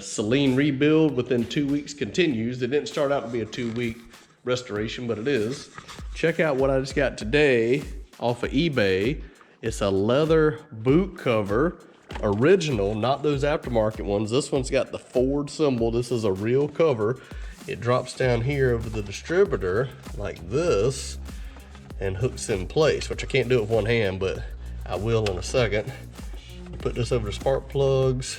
Saleen rebuild within 2 weeks continues. It didn't start out to be a 2-week restoration, but it is. Check out what I just got today off of eBay. It's a leather boot cover, original, not those aftermarket ones. This one's got the Ford symbol. This is a real cover. It drops down here over the distributor like this and hooks in place, which I can't do it with one hand, but I will in a second. You put this over the spark plugs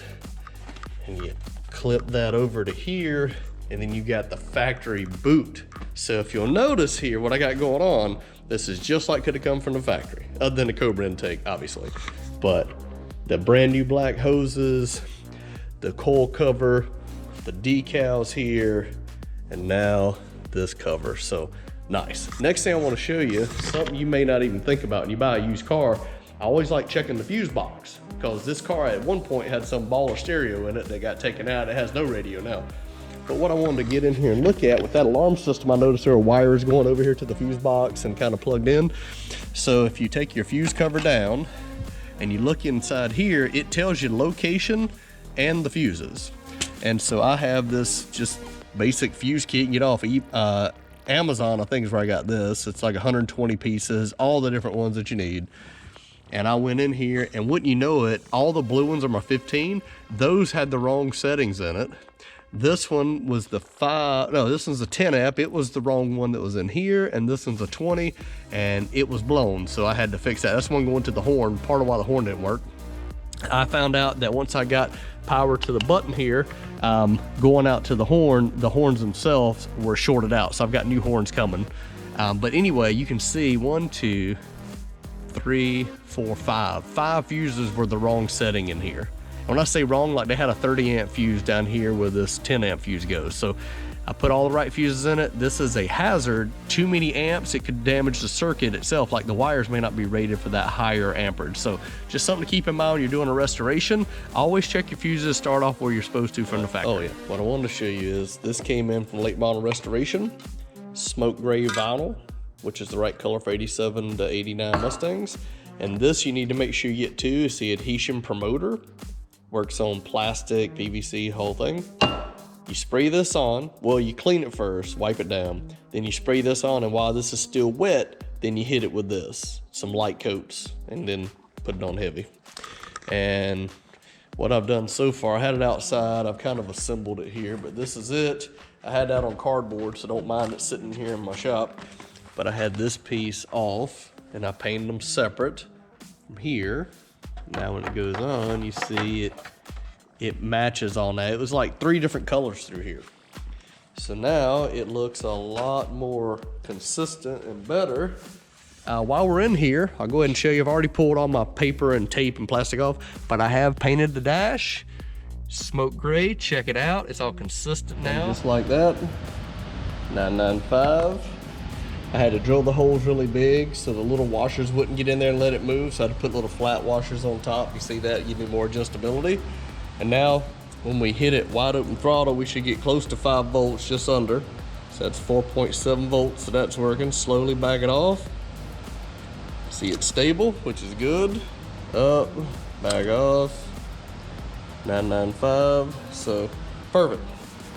and you clip that over to here, and then you got the factory boot. So if you'll notice here, what I got going on, this is just like could have come from the factory, other than the Cobra intake, obviously. But the brand new black hoses, the coil cover, the decals here, and now this cover. So nice. Next thing I want to show you, something you may not even think about when you buy a used car. I always like checking the fuse box, because this car at one point had some baller stereo in it that got taken out. It has no radio now. But what I wanted to get in here and look at with that alarm system, I noticed there are wires going over here to the fuse box and kind of plugged in. So if you take your fuse cover down and you look inside here, it tells you location and the fuses. And so I have this just basic fuse kit. You can get off Amazon, I think is where I got this. It's like 120 pieces, all the different ones that you need. And I went in here, and wouldn't you know it, all the blue ones are my 15. Those had the wrong settings in it. This one was the 5, no, this one's a 10 amp. It was the wrong one that was in here, and this one's a 20, and it was blown, so I had to fix that. That's one going to the horn, part of why the horn didn't work. I found out that once I got power to the button here, going out to the horns themselves were shorted out, so I've got new horns coming. But anyway, you can see 1, 2, 3, 4, 5. 5 fuses were the wrong setting in here. When I say wrong, like they had a 30 amp fuse down here where this 10 amp fuse goes. So I put all the right fuses in it. This is a hazard. Too many amps, it could damage the circuit itself. Like the wires may not be rated for that higher amperage. So just something to keep in mind when you're doing a restoration. Always check your fuses, start off where you're supposed to from the factory. Oh yeah, what I wanted to show you is this came in from late model restoration. Smoke gray vinyl, which is the right color for 87 to 89 Mustangs. And this you need to make sure you get too, is the adhesion promoter. Works on plastic, PVC, whole thing. You spray this on, well, you clean it first, wipe it down. Then you spray this on, and while this is still wet, then you hit it with this, some light coats, and then put it on heavy. And what I've done so far, I had it outside, I've kind of assembled it here, but this is it. I had that on cardboard, so don't mind it sitting here in my shop. But I had this piece off, and I painted them separate from here. Now when it goes on, you see it matches on that. It was like 3 different colors through here. So now it looks a lot more consistent and better. While we're in here, I'll go ahead and show you. I've already pulled all my paper and tape and plastic off, but I have painted the dash. Smoke gray, check it out. It's all consistent now. And just like that, 995. I had to drill the holes really big so the little washers wouldn't get in there and let it move. So I had to put little flat washers on top. You see that, give me more adjustability. And now when we hit it wide open throttle, we should get close to 5 volts, just under. So that's 4.7 volts, so that's working. Slowly back it off. See it's stable, which is good. Up, back off, 995, so perfect.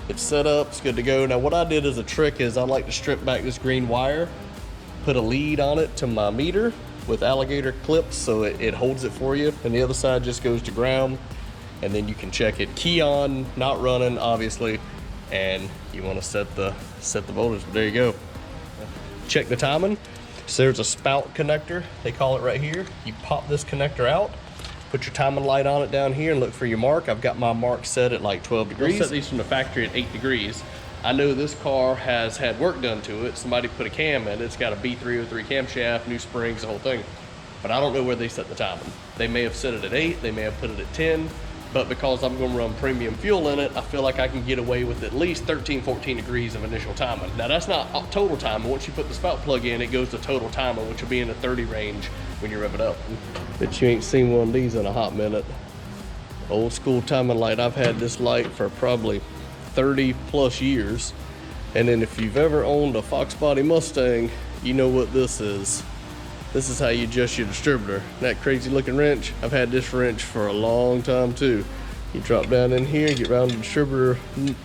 It's set up, it's good to go. Now what I did as a trick is I like to strip back this green wire, put a lead on it to my meter with alligator clips so it holds it for you. And the other side just goes to ground, and then you can check it. Key on, not running, obviously, and you want to set the voltage. There you go. Check the timing. So there's a spout connector, they call it right here. You pop this connector out, put your timing light on it down here and look for your mark. I've got my mark set at like 12 degrees. We'll set these from the factory at 8 degrees. I know this car has had work done to it. Somebody put a cam in it. It's got a B303 camshaft, new springs, the whole thing. But I don't know where they set the timing. They may have set it at 8, they may have put it at 10, but because I'm gonna run premium fuel in it, I feel like I can get away with at least 13, 14 degrees of initial timing. Now that's not total timing. Once you put the spout plug in, it goes to total timing, which will be in the 30 range when you rev it up. But you ain't seen one of these in a hot minute. Old school timing light. I've had this light for probably 30 plus years. And then if you've ever owned a Fox body Mustang, you know what this is. This is how you adjust your distributor. That crazy looking wrench, I've had this wrench for a long time too. You drop down in here, get around the distributor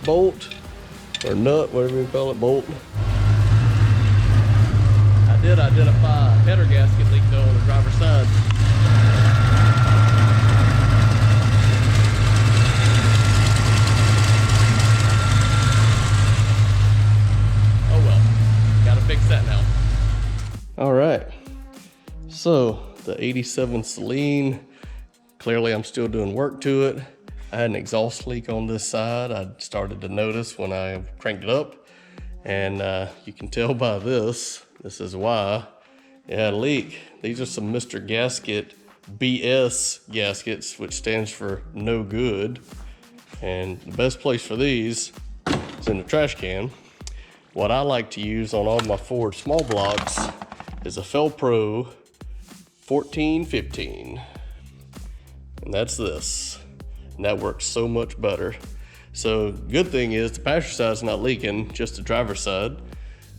bolt, or nut, whatever you call it, bolt. I did identify a header gasket leak though on the driver's side. Oh well, gotta fix that now. All right, so the 87 Saleen, clearly I'm still doing work to it. I had an exhaust leak on this side. I started to notice when I cranked it up, and you can tell by this is why it had a leak. These are some Mr. Gasket BS gaskets, which stands for no good. And the best place for these is in the trash can. What I like to use on all my Ford small blocks is a Felpro 1415. And that's this. And that works so much better. So good thing is the passenger side's not leaking, just the driver's side.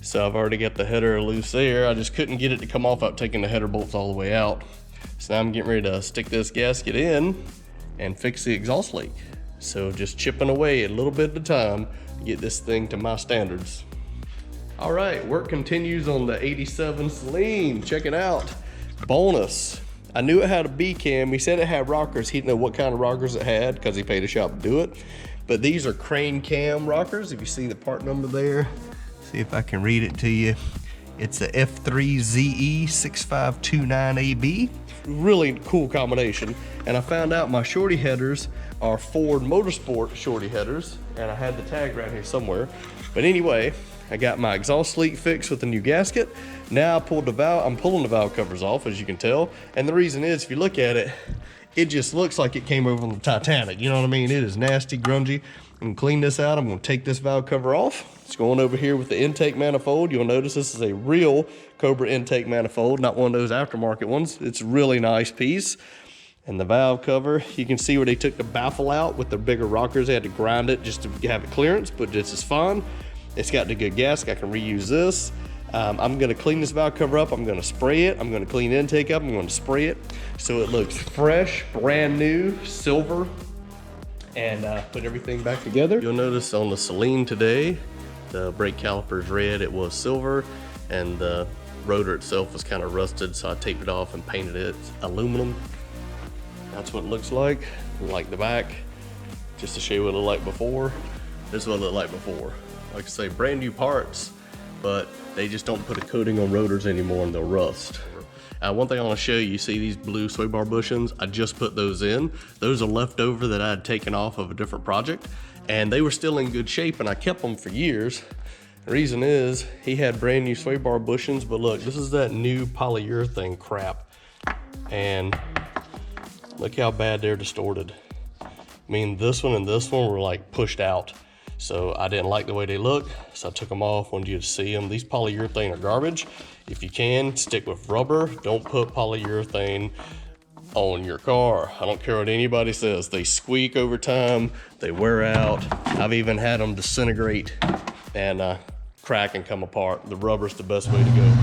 So I've already got the header loose there. I just couldn't get it to come off without taking the header bolts all the way out. So now I'm getting ready to stick this gasket in and fix the exhaust leak. So just chipping away a little bit at a time to get this thing to my standards. All right, work continues on the 87 Saleen. Check it out. Bonus. I knew it had a B cam. He said it had rockers. He didn't know what kind of rockers it had because he paid a shop to do it. But these are crane cam rockers. If you see the part number there, see if I can read it to you. It's a F3ZE6529AB. Really cool combination. And I found out my shorty headers are Ford Motorsport shorty headers, and I had the tag right here somewhere. But anyway, I got my exhaust leak fixed with a new gasket. Now I'm pulling the valve covers off, as you can tell. And the reason is, if you look at it, it just looks like it came over from the Titanic. You know what I mean? It is nasty, grungy. I'm gonna clean this out. I'm gonna take this valve cover off. It's going over here with the intake manifold. You'll notice this is a real Cobra intake manifold, not one of those aftermarket ones. It's a really nice piece. And the valve cover, you can see where they took the baffle out with the bigger rockers. They had to grind it just to have it clearance, but this is fine. It's got the good gasket. I can reuse this. I'm gonna clean this valve cover up. I'm gonna spray it. I'm gonna clean the intake up. I'm gonna spray it so it looks fresh, brand new, silver, and put everything back together. You'll notice on the Saleen today, the brake caliper is red. It was silver, and the rotor itself was kind of rusted, so I taped it off and painted it aluminum. That's what it looks like the back. Just to show you what it looked like before. This is what it looked like before. Like I say, brand new parts, but they just don't put a coating on rotors anymore and they'll rust. One thing I want to show you, you see these blue sway bar bushings? I just put those in. Those are left over that I had taken off of a different project, and they were still in good shape, and I kept them for years. The reason is, he had brand new sway bar bushings, but look, this is that new polyurethane crap, and look how bad they're distorted. I mean, this one and this one were like pushed out. So I didn't like the way they look, so I took them off, wanted you to see them. These polyurethane are garbage. If you can, stick with rubber. Don't put polyurethane on your car. I don't care what anybody says. They squeak over time, they wear out. I've even had them disintegrate and crack and come apart. The rubber's the best way to go.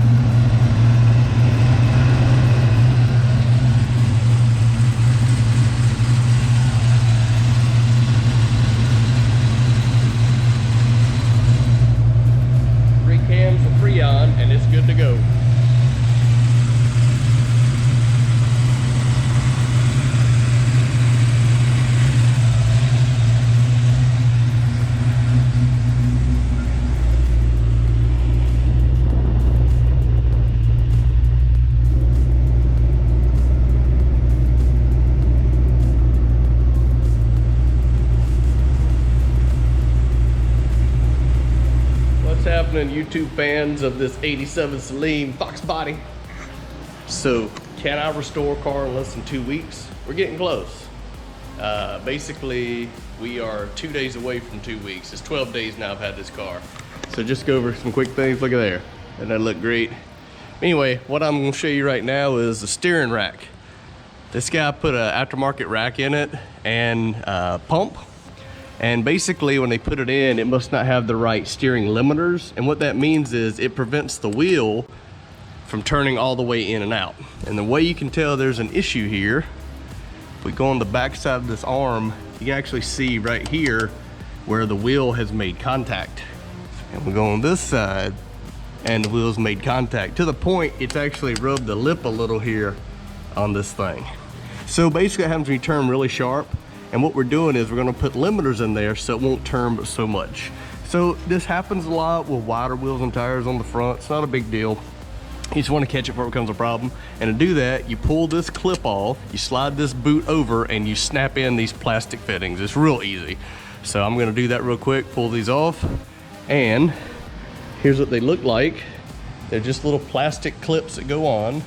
And it's good to go. Happening, YouTube fans of this 87 Saleen Fox body. So can I restore a car in less than 2 weeks? We're getting close. Basically we are 2 days away from 2 weeks. It's 12 days now I've had this car. So just go over some quick things. Look at there, and that look great. Anyway, what I'm gonna show you right now is the steering rack. This guy put an aftermarket rack in it and pump. And basically when they put it in, it must not have the right steering limiters. And what that means is it prevents the wheel from turning all the way in and out. And the way you can tell there's an issue here If we go on the back side of this arm, you can actually see right here where the wheel has made contact. And we go on this side and the wheel's made contact to the point it's actually rubbed the lip a little here on this thing. So basically it happens when you turn really sharp, and what we're doing is we're gonna put limiters in there so it won't turn but so much. So this happens a lot with wider wheels and tires on the front. It's not a big deal. You just want to catch it before it becomes a problem. And to do that, you pull this clip off, you slide this boot over, and you snap in these plastic fittings. It's real easy. So I'm gonna do that real quick, pull these off, and here's what they look like. They're just little plastic clips that go on.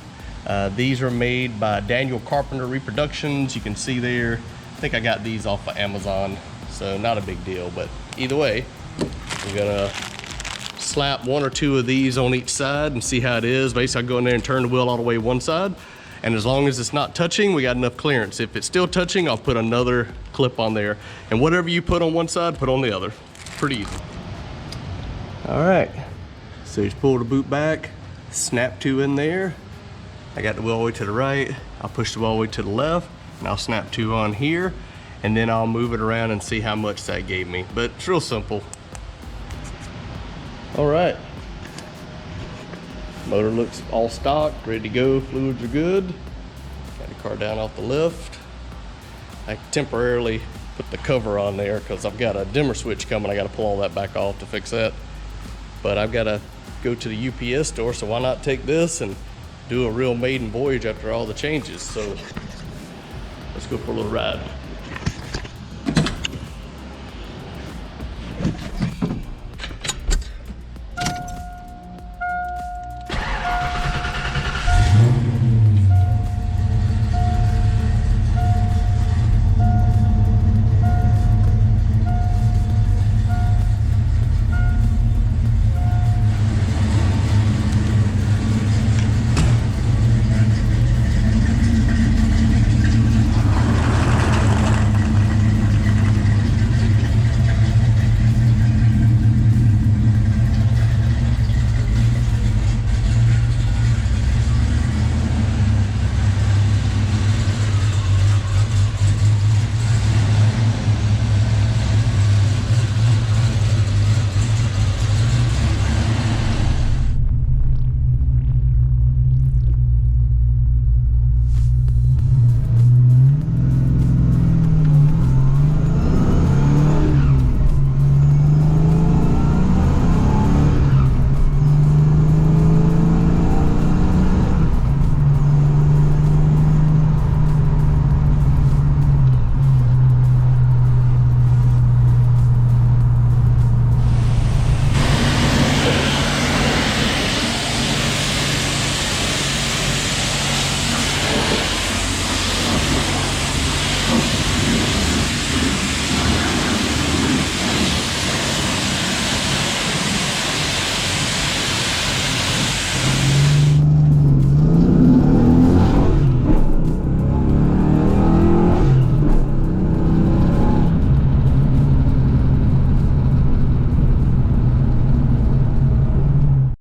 These are made by Daniel Carpenter Reproductions. You can see there, I think I got these off of Amazon, so not a big deal. But either way, we're gonna slap one or two of these on each side and see how it is. Basically, I go in there and turn the wheel all the way one side, and as long as it's not touching, we got enough clearance. If it's still touching, I'll put another clip on there, and whatever you put on one side, put on the other. Pretty easy. All right, so just pull the boot back, snap two in there. I got the wheel all the way to the right, I'll push the wheel all the way to the left, and I'll snap two on here, and then I'll move it around and see how much that gave me. But it's real simple. All right, motor looks all stock, ready to go, fluids are good. Got the car down off the lift. I temporarily put the cover on there because I've got a dimmer switch coming. I got to pull all that back off to fix that. But I've got to go to the UPS store, so why not take this and do a real maiden voyage after all the changes. So let's go for a little ride.